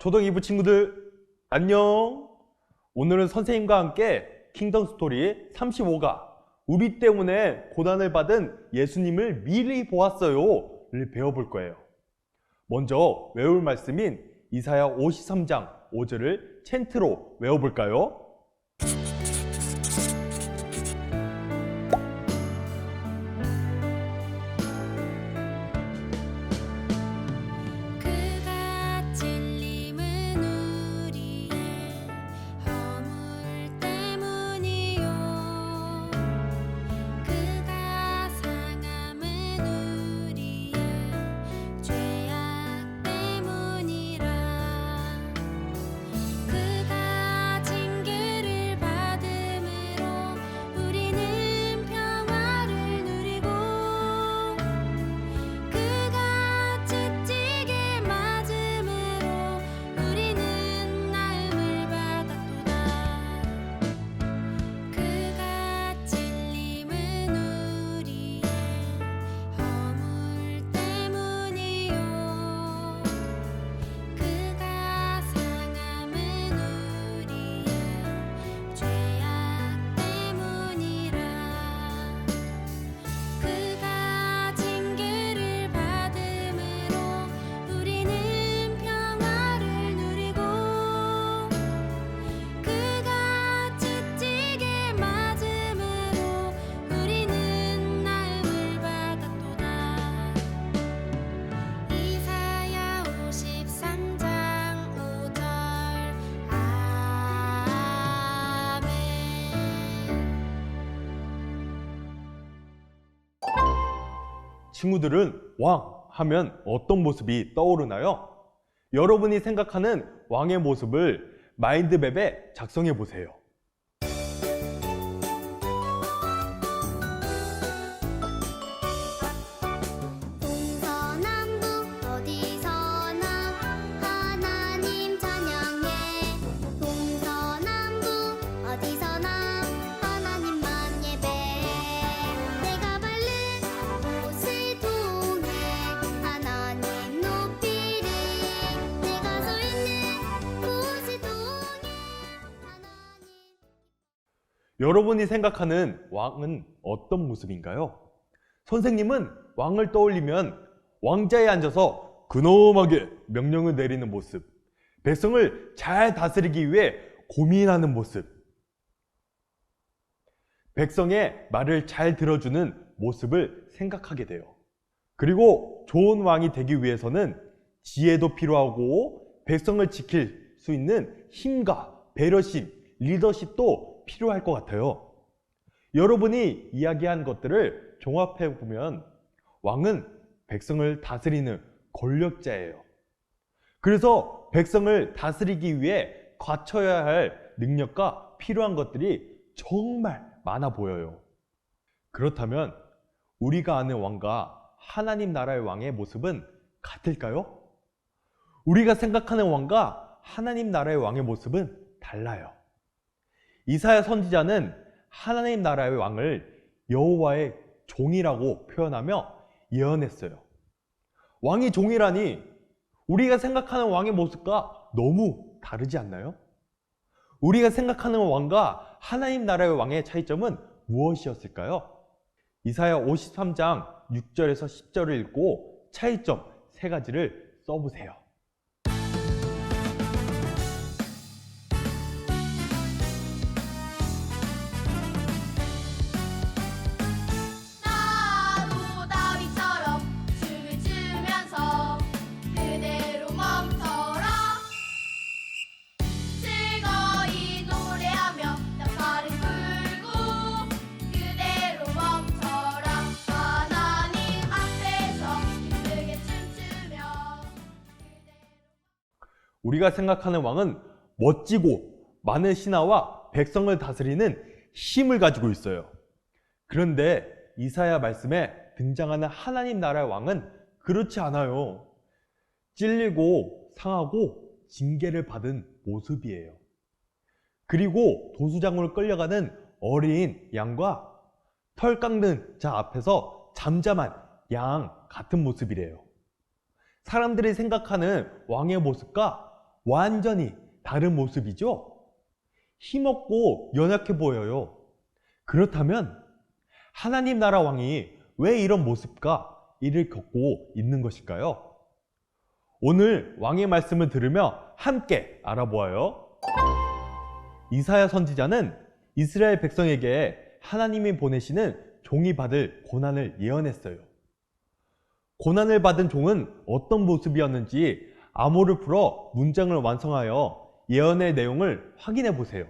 초등 2부 친구들 안녕. 오늘은 선생님과 함께 킹덤 스토리 35가 우리 때문에 고난을 받은 예수님을 미리 보았어요를 배워볼 거예요. 먼저 외울 말씀인 이사야 53장 5절을 챈트로 외워볼까요? 친구들은 왕 하면 어떤 모습이 떠오르나요? 여러분이 생각하는 왕의 모습을 마인드맵에 작성해 보세요. 동서남북 어디서나 하나님 찬양해. 동서남북 어디서나 하나님만 예배해. 내가 밟는 곳을 통해 하나님 높이리. 내가 서 있는 곳을 통해 하나님. 여러분이 생각하는 왕은 어떤 모습인가요? 선생님은 왕을 떠올리면 왕자에 앉아서 근엄하게 명령을 내리는 모습, 백성을 잘 다스리기 위해 고민하는 모습, 백성의 말을 잘 들어주는 모습을 생각하게 돼요. 그리고 좋은 왕이 되기 위해서는 지혜도 필요하고 백성을 지킬 수 있는 힘과 배려심, 리더십도 필요할 것 같아요. 여러분이 이야기한 것들을 종합해 보면 왕은 백성을 다스리는 권력자예요. 그래서 백성을 다스리기 위해 갖춰야 할 능력과 필요한 것들이 정말 많아 보여요. 그렇다면 우리가 아는 왕과 하나님 나라의 왕의 모습은 같을까요? 우리가 생각하는 왕과 하나님 나라의 왕의 모습은 달라요. 이사야 선지자는 하나님 나라의 왕을 여호와의 종이라고 표현하며 예언했어요. 왕이 종이라니 우리가 생각하는 왕의 모습과 너무 다르지 않나요? 우리가 생각하는 왕과 하나님 나라의 왕의 차이점은 무엇이었을까요? 이사야 53장 6절에서 10절을 읽고 차이점 3가지를 써보세요. 나도 다윗처럼 춤을 추면서 그대로 멈춰라. 즐거이 노래하며 나팔을 불고 그대로 멈춰라. 하나님 앞에서 힘들게 춤추며 우리가 생각하는 왕은 멋지고 많은 신하와 백성을 다스리는 힘을 가지고 있어요. 그런데 이사야 말씀에 등장하는 하나님 나라의 왕은 그렇지 않아요. 찔리고 상하고 징계를 받은 모습이에요. 그리고 도수장으로 끌려가는 어린 양과 털 깎는 자 앞에서 잠잠한 양 같은 모습이래요. 사람들이 생각하는 왕의 모습과 완전히 다른 모습이죠? 힘없고 연약해 보여요. 그렇다면 하나님 나라 왕이 왜 이런 모습과 일을 겪고 있는 것일까요? 오늘 왕의 말씀을 들으며 함께 알아보아요. 이사야 선지자는 이스라엘 백성에게 하나님이 보내시는 종이 받을 고난을 예언했어요. 고난을 받은 종은 어떤 모습이었는지 암호를 풀어 문장을 완성하여 예언의 내용을 확인해 보세요.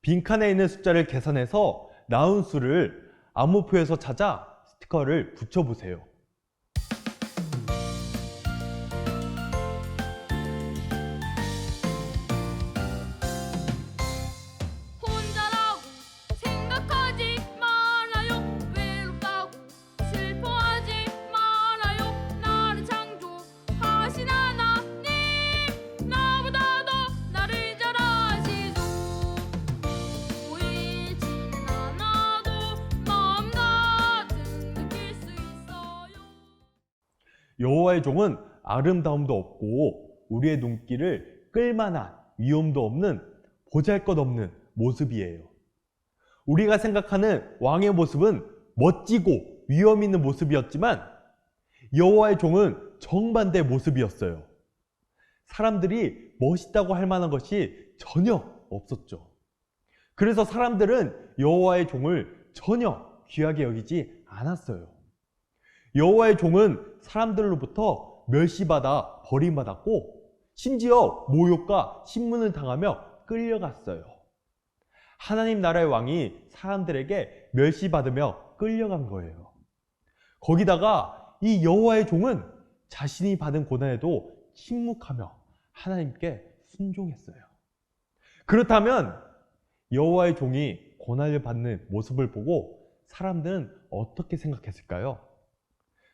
빈칸에 있는 숫자를 계산해서 나온 수를 암호표에서 찾아 스티커를 붙여보세요. 혼자라고 생각하지 말아요. 외롭다고 슬퍼하지 말아요. 나를 창조하신 하나님, 나보다 더 나를 잘 아시죠. 보이지는 않아도 마음 같은 느낄 수 있어요. 여호와의 종은 아름다움도 없고 우리의 눈길을 끌만한 위엄도 없는 보잘것없는 모습이에요. 우리가 생각하는 왕의 모습은 멋지고 위엄 있는 모습이었지만 여호와의 종은 정반대의 모습이었어요. 사람들이 멋있다고 할 만한 것이 전혀 없었죠. 그래서 사람들은 여호와의 종을 전혀 귀하게 여기지 않았어요. 여호와의 종은 사람들로부터 멸시받아 버림받았고 심지어 모욕과 신문을 당하며 끌려갔어요. 하나님 나라의 왕이 사람들에게 멸시받으며 끌려간 거예요. 거기다가 이 여호와의 종은 자신이 받은 고난에도 침묵하며 하나님께 순종했어요. 그렇다면 여호와의 종이 고난을 받는 모습을 보고 사람들은 어떻게 생각했을까요?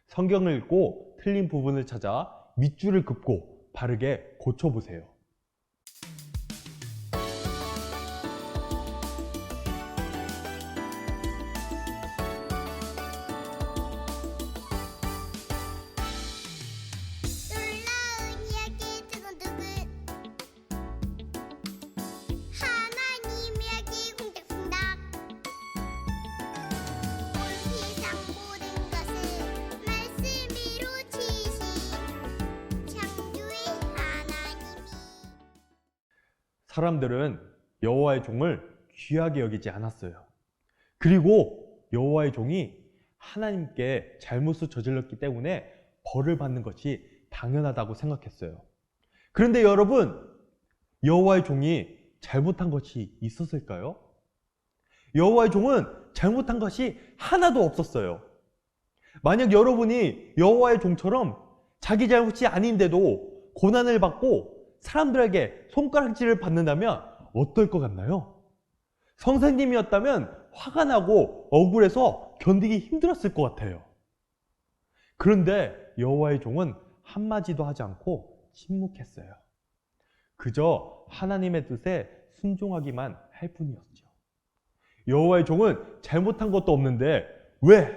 성경을 읽고 틀린 부분을 찾아 밑줄을 긋고 바르게 고쳐보세요. 놀라운 이야기 두근두근 하나님 이야기 콩닥콩닥 온 세상 모든 것을 말씀으로 지으신 창조의 하나님이 사람들은 여호와의 종을 귀하게 여기지 않았어요. 그리고 여호와의 종이 하나님께 잘못을 저질렀기 때문에 벌을 받는 것이 당연하다고 생각했어요. 그런데 여러분, 여호와의 종이 잘못한 것이 있었을까요? 여호와의 종은 잘못한 것이 하나도 없었어요. 만약 여러분이 여호와의 종처럼 자기 잘못이 아닌데도 고난을 받고 사람들에게 손가락질을 받는다면 어떨 것 같나요? 선생님이었다면 화가 나고 억울해서 견디기 힘들었을 것 같아요. 그런데 여호와의 종은 한마디도 하지 않고 침묵했어요. 그저 하나님의 뜻에 순종하기만 할 뿐이었죠. 여호와의 종은 잘못한 것도 없는데 왜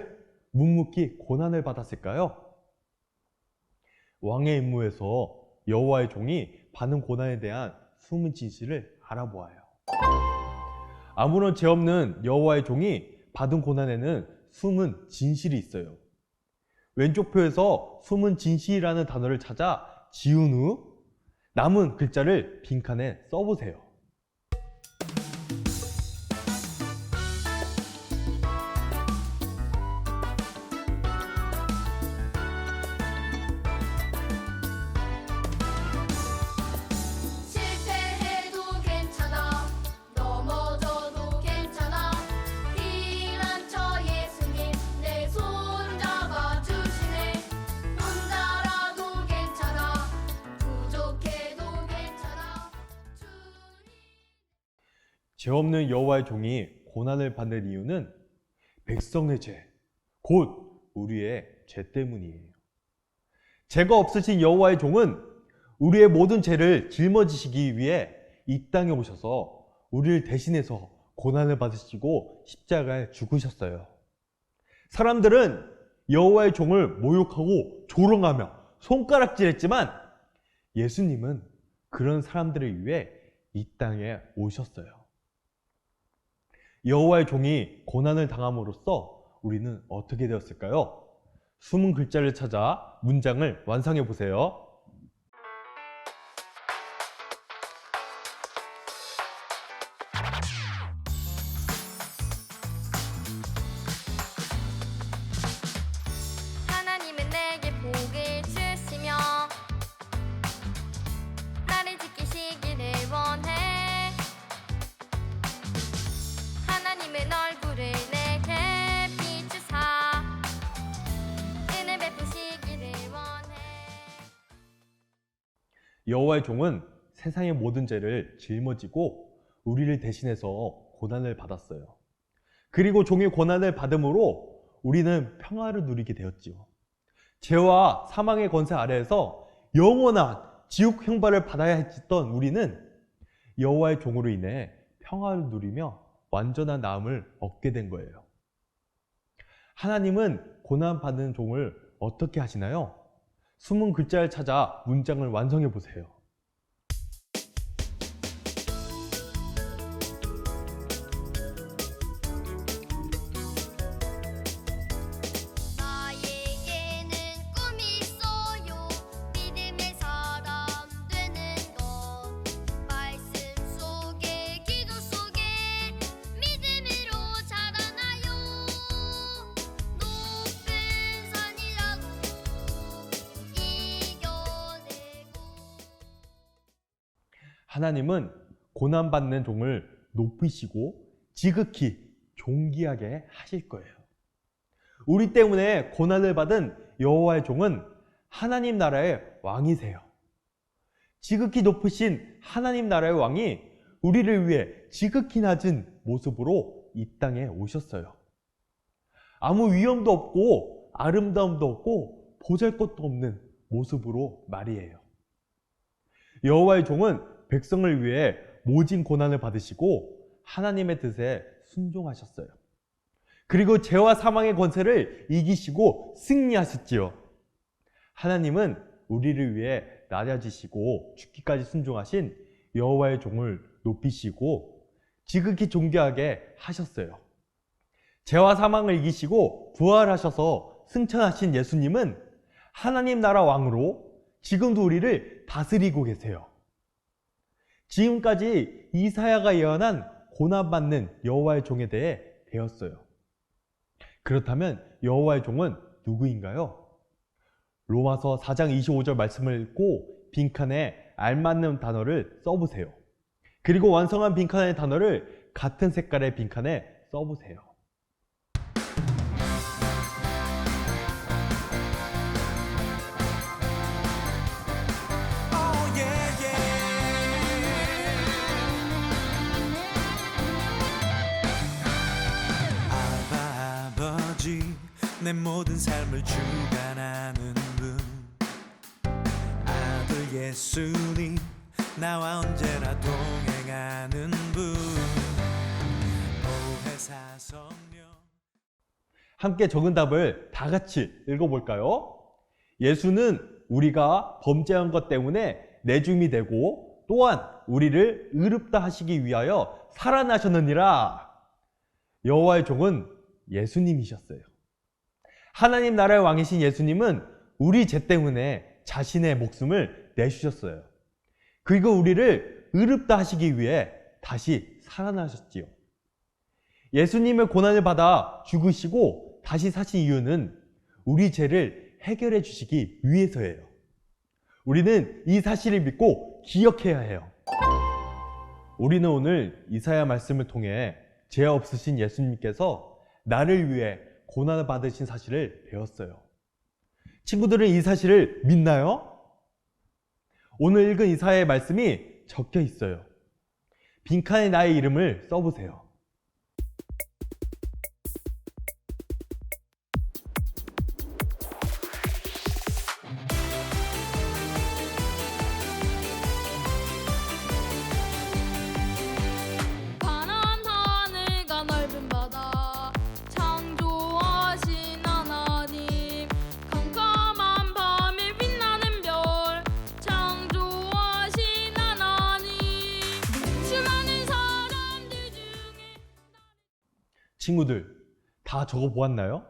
묵묵히 고난을 받았을까요? 왕의 임무에서 여호와의 종이 받은 고난에 대한 숨은 진실을 알아보아요. 아무런 죄 없는 여호와의 종이 받은 고난에는 숨은 진실이 있어요. 왼쪽 표에서 숨은 진실이라는 단어를 찾아 지운 후 남은 글자를 빈칸에 써보세요. 실패해도 괜찮아, 넘어져도 괜찮아. 피난처 예수님 내 손잡아 주시네. 혼자라도 괜찮아, 부족해도 괜찮아. 죄 없는 여호와의 종이 고난을 받는 이유는 백성의 죄, 곧 우리의 죄 때문이에요. 죄가 없으신 여호와의 종은 우리의 모든 죄를 짊어지시기 위해 이 땅에 오셔서 우리를 대신해서 고난을 받으시고 십자가에 죽으셨어요. 사람들은 여호와의 종을 모욕하고 조롱하며 손가락질했지만 예수님은 그런 사람들을 위해 이 땅에 오셨어요. 여호와의 종이 고난을 당함으로써 우리는 어떻게 되었을까요? 숨은 글자를 찾아 문장을 완성해 보세요. 하나님은 내게 복을 주시며 나를 지키시기를 원해. 하나님은 얼굴을 내게 비추사 은혜 베푸시기를 원해. 여호와의 종은 세상의 모든 죄를 짊어지고 우리를 대신해서 고난을 받았어요. 그리고 종이 고난을 받음으로 우리는 평화를 누리게 되었지요. 죄와 사망의 권세 아래에서 영원한 지옥 형벌을 받아야 했던 우리는 여호와의 종으로 인해 평화를 누리며 완전한 나음을 얻게 된 거예요. 하나님은 고난받는 종을 어떻게 하시나요? 숨은 글자를 찾아 문장을 완성해 보세요. 나에게는 꿈이 있어요. 믿음의 사람 되는 것. 말씀 속에 기도 속에 믿음으로 자라나요. 높은 산이라도 이겨내고. 하나님은 고난받는 종을 높이시고 지극히 존귀하게 하실 거예요. 우리 때문에 고난을 받은 여호와의 종은 하나님 나라의 왕이세요. 지극히 높으신 하나님 나라의 왕이 우리를 위해 지극히 낮은 모습으로 이 땅에 오셨어요. 아무 위엄도 없고 아름다움도 없고 보잘것도 없는 모습으로 말이에요. 여호와의 종은 백성을 위해 모진 고난을 받으시고 하나님의 뜻에 순종하셨어요. 그리고 죄와 사망의 권세를 이기시고 승리하셨지요. 하나님은 우리를 위해 낮아지시고 죽기까지 순종하신 여호와의 종을 높이시고 지극히 존귀하게 하셨어요. 죄와 사망을 이기시고 부활하셔서 승천하신 예수님은 하나님 나라 왕으로 지금도 우리를 다스리고 계세요. 지금까지 이사야가 예언한 고난받는 여호와의 종에 대해 배웠어요. 그렇다면 여호와의 종은 누구인가요? 로마서 4장 25절 말씀을 읽고 빈칸에 알맞는 단어를 써보세요. 그리고 완성한 빈칸의 단어를 같은 색깔의 빈칸에 써보세요. 아버지 내 모든 삶을 주관하는 분 아들 예수님 나와 언제나 동행하는 분 보혜사 성령 함께 적은 답을 다 같이 읽어볼까요? 예수는 우리가 범죄한 것 때문에 내줌이 되고 또한 우리를 의롭다 하시기 위하여 살아나셨느니라. 여호와의 종은 예수님이셨어요. 하나님 나라의 왕이신 예수님은 우리 죄 때문에 자신의 목숨을 내주셨어요. 그리고 우리를 의롭다 하시기 위해 다시 살아나셨지요. 예수님의 고난을 받아 죽으시고 다시 사신 이유는 우리 죄를 해결해 주시기 위해서예요. 우리는 이 사실을 믿고 기억해야 해요. 우리는 오늘 이사야 말씀을 통해 죄 없으신 예수님께서 나를 위해 고난을 받으신 사실을 배웠어요. 친구들은 이 사실을 믿나요? 오늘 읽은 이사야의 말씀이 적혀 있어요. 빈칸에 나의 이름을 써보세요. 파란 하늘과 넓은 바다 창조하신 하나님 캄캄한 밤에 빛나는 별 창조하신 친구들, 다 적어보았나요?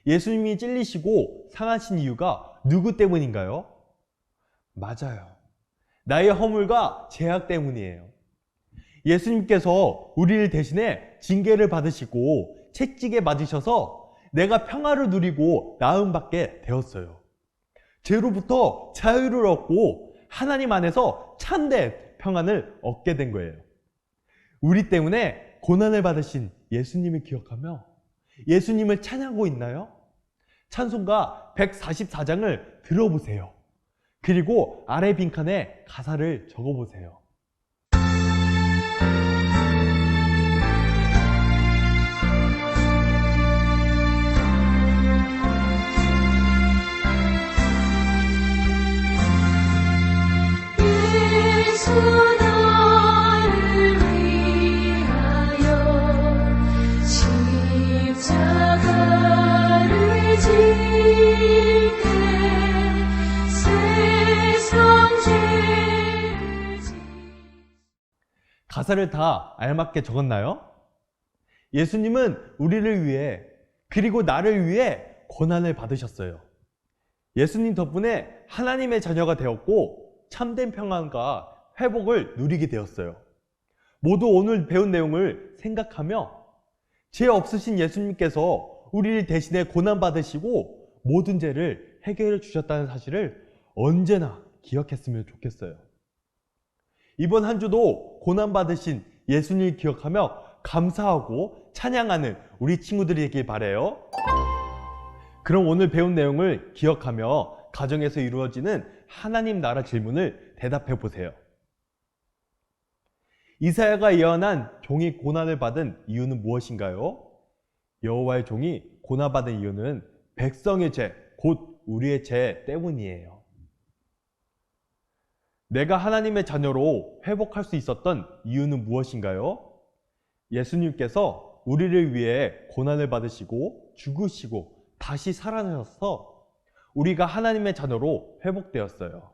예수님이 찔리시고 상하신 이유가 누구 때문인가요? 맞아요. 나의 허물과 죄악 때문이에요. 예수님께서 우리를 대신해 징계를 받으시고 채찍에 맞으셔서 내가 평화를 누리고 나음받게 되었어요. 죄로부터 자유를 얻고 하나님 안에서 참된 평안을 얻게 된 거예요. 우리 때문에 고난을 받으신 예수님을 기억하며 예수님을 찬양하고 있나요? 찬송가 144장을 들어보세요. 그리고 아래 빈칸에 가사를 적어보세요. 예수 나를 위하여 십자가를 지게 세상 죄를 가사를 다 알맞게 적었나요? 예수님은 우리를 위해 그리고 나를 위해 고난을 받으셨어요. 예수님 덕분에 하나님의 자녀가 되었고 참된 평안과 회복을 누리게 되었어요. 모두 오늘 배운 내용을 생각하며 죄 없으신 예수님께서 우리를 대신해 고난받으시고 모든 죄를 해결해 주셨다는 사실을 언제나 기억했으면 좋겠어요. 이번 한 주도 고난받으신 예수님을 기억하며 감사하고 찬양하는 우리 친구들이 되길 바라요. 그럼 오늘 배운 내용을 기억하며 가정에서 이루어지는 하나님 나라 질문을 대답해 보세요. 이사야가 예언한 종이 고난을 받은 이유는 무엇인가요? 여호와의 종이 고난받은 이유는 백성의 죄, 곧 우리의 죄 때문이에요. 내가 하나님의 자녀로 회복할 수 있었던 이유는 무엇인가요? 예수님께서 우리를 위해 고난을 받으시고 죽으시고 다시 살아나셔서 우리가 하나님의 자녀로 회복되었어요.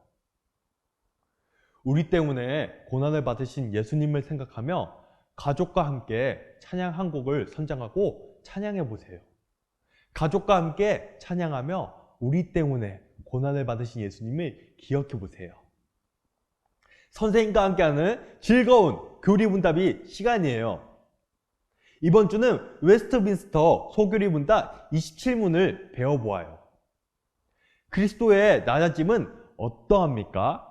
우리 때문에 고난을 받으신 예수님을 생각하며 가족과 함께 찬양 한 곡을 선정하고 찬양해 보세요. 가족과 함께 찬양하며 우리 때문에 고난을 받으신 예수님을 기억해 보세요. 선생님과 함께하는 즐거운 교리 문답이 시간이에요. 이번 주는 웨스트민스터 소교리 문답 27문을 배워보아요. 그리스도의 낮아짐은 어떠합니까?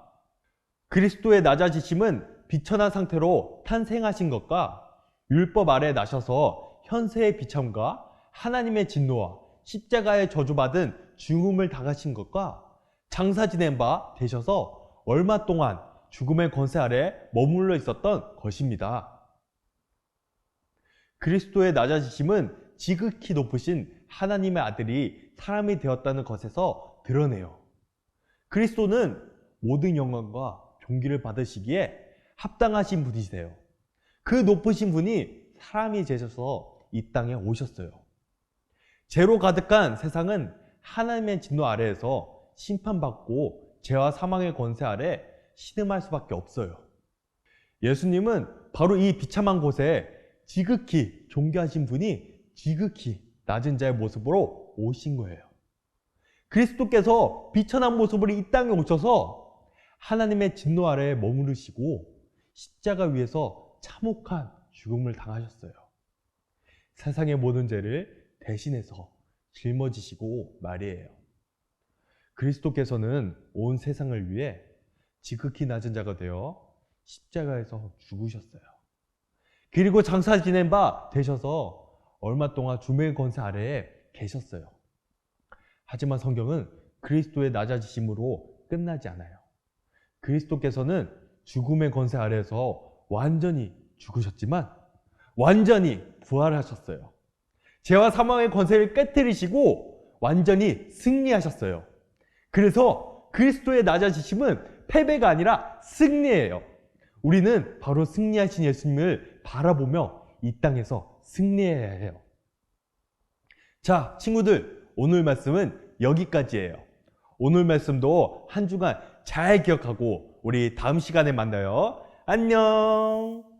그리스도의 낮아지심은 비천한 상태로 탄생하신 것과 율법 아래 나셔서 현세의 비참과 하나님의 진노와 십자가에 저주받은 죽음을 당하신 것과 장사 지낸 바 되셔서 얼마 동안 죽음의 권세 아래 머물러 있었던 것입니다. 그리스도의 낮아지심은 지극히 높으신 하나님의 아들이 사람이 되었다는 것에서 드러내요. 그리스도는 모든 영광과 존귀를 받으시기에 합당하신 분이세요. 그 높으신 분이 사람이 되셔서 이 땅에 오셨어요. 죄로 가득한 세상은 하나님의 진노 아래에서 심판받고 죄와 사망의 권세 아래 신음할 수밖에 없어요. 예수님은 바로 이 비참한 곳에 지극히 존귀하신 분이 지극히 낮은 자의 모습으로 오신 거예요. 그리스도께서 비천한 모습으로 이 땅에 오셔서 하나님의 진노 아래에 머무르시고 십자가 위에서 참혹한 죽음을 당하셨어요. 세상의 모든 죄를 대신해서 짊어지시고 말이에요. 그리스도께서는 온 세상을 위해 지극히 낮은 자가 되어 십자가에서 죽으셨어요. 그리고 장사 지낸 바 되셔서 얼마 동안 주의 권세 아래에 계셨어요. 하지만 성경은 그리스도의 낮아지심으로 끝나지 않아요. 그리스도께서는 죽음의 권세 아래에서 완전히 죽으셨지만 완전히 부활하셨어요. 죄와 사망의 권세를 깨뜨리시고 완전히 승리하셨어요. 그래서 그리스도의 낮아지심은 패배가 아니라 승리예요. 우리는 바로 승리하신 예수님을 바라보며 이 땅에서 승리해야 해요. 자, 친구들, 오늘 말씀은 여기까지예요. 오늘 말씀도 한 주간 잘 기억하고 우리 다음 시간에 만나요. 안녕!